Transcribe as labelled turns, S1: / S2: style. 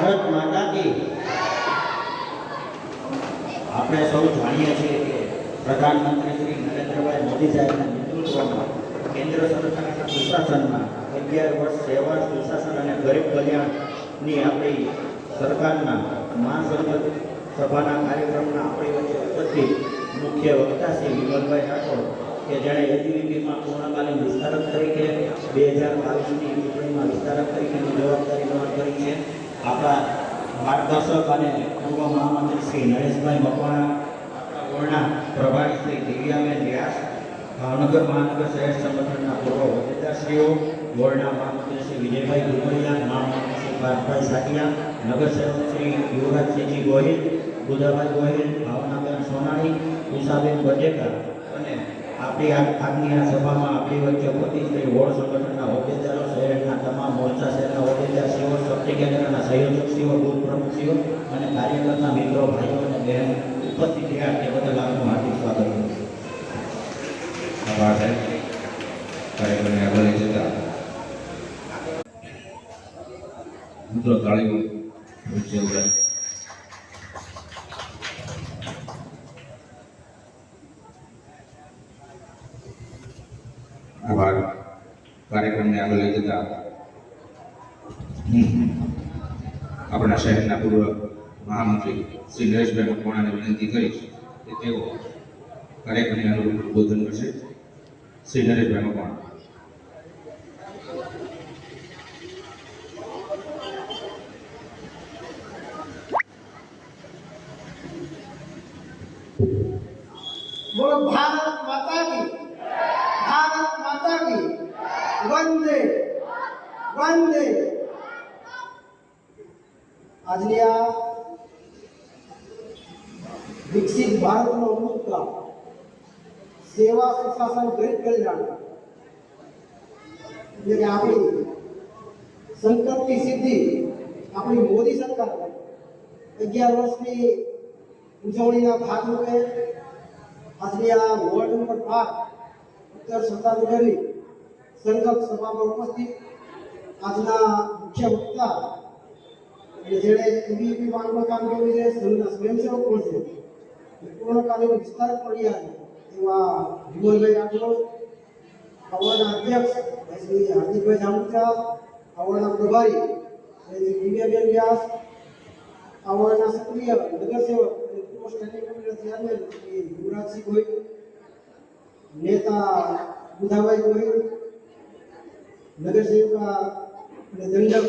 S1: ભારત માતા કી આપણે સૌ જાણીએ છીએ કે પ્રધાનમંત્રી શ્રી નરેન્દ્રભાઈ મોદી સાહેબના નેતૃત્વમાં કેન્દ્ર સરકારના સુશાસનમાં 11 વર્ષ સેવા સુશાસન અને ગરીબ કલ્યાણની આપણી સરકારના મહાસંસદ સભાના કાર્યક્રમના આપણી વચ્ચે ઉપસ્થિત મુખ્ય વક્તા શ્રી વિમલભાઈ રાઠોડ કે જેણે એજીવીપીમાં પૂર્ણકાલીન વિસ્તારક તરીકે 2022ની ચૂંટણીમાં વિસ્તારક તરીકેની જવાબદારી ગ્રહણ કરી છે. આપણા માર્ગદર્શક અને પૂર્વ મહામંત્રી શ્રી નરેશભાઈ મકવાણા, આપણા બોર્ડના પ્રભારી શ્રી દિવ્યાબેન વ્યાસ, ભાવનગર મહાનગર શહેર સંગઠનના પૂર્વ હોદ્દેદારશ્રીઓ, બોર્ડના મહામંત્રી શ્રી વિજયભાઈ ગુરમરિયા, મહામંત્રી શ્રી પાર્થભાઈ સાટિયા, નગરસેવક શ્રી યુવરાજસિંહજી ગોહિલ, બુધાભાઈ ગોહિલ, ભાવનાબેન સોનાણી, ઉષાબેન બજેકા અને આપણી આજની આ સભામાં આપણી વચ્ચે ઉપસ્થિત શ્રી વોર્ડ સંગઠનના હોદ્દેદારો, શહેરના તમામ મોરચા શહેરના હોદ્દેદારશ્રીઓ, શક્તિ કેન્દ્રના સંયોજકશ્રીઓ, બૂથ પ્રમુખશ્રીઓ અને કાર્યકર્તા મિત્રો, ભાઈઓ અને બહેન ઉપસ્થિત રહ્યા તે બદલ આપનું હાર્દિક સ્વાગત કરું છું.
S2: આભાર સાહેબ. કાર્યક્રમને આગળ લઈ જતા મિત્રો તાળીઓ ઊંચે ઉડાય. આભાર. કાર્યક્રમને આગળ લઈ જતા આપણા શહેરના પૂર્વ મહામંત્રી શ્રી નરેશભાઈ મકવાણાને વિનંતી કરીશ કે તેઓ કાર્યક્રમને અનુરૂપ ઉદ્બોધન કરશે. શ્રી નરેશભાઈ મકવાણા.
S3: बोलो भारत माता की, भारत माता की, वंदे वंदे. આજની આ વિકસિત ભારતનો અમૃતકાળ, સેવા સુશાસન ગરીબ કલ્યાણ એટલે કે આપણી સંકલ્પની સિદ્ધિ, આપણી મોદી સરકાર 11 વર્ષની ઉજવણીના ભાગરૂપે આજની આ વોર્ડ નંબર 5 ઉત્તર સત્તાનગરની સંકલ્પ સભામાં ઉપસ્થિત આજના મુખ્ય વક્તા અને જેણે એબીવીપી માંગમાં કામ કર્યું છે, સંઘના સ્વયંસેવક પણ છે, પૂર્ણકાલીન વિસ્તારક પણ રહ્યા છે એવા વિમલભાઈ રાઠોડ, આવવાના અધ્યક્ષ શ્રી હાર્દિકભાઈ જામુચા, આવવાના પ્રભારી શ્રી દિવ્યાબેન વ્યાસ, આવવાના સક્રિય નગરસેવક અને પૂર્વ સ્ટેન્ડિંગ કમિટીના ચેરમેન શ્રી યુવરાજસિંહ ગોહિલ, નેતા બુધાભાઈ ગોહિલ, નગરસેવિકા અને દંડક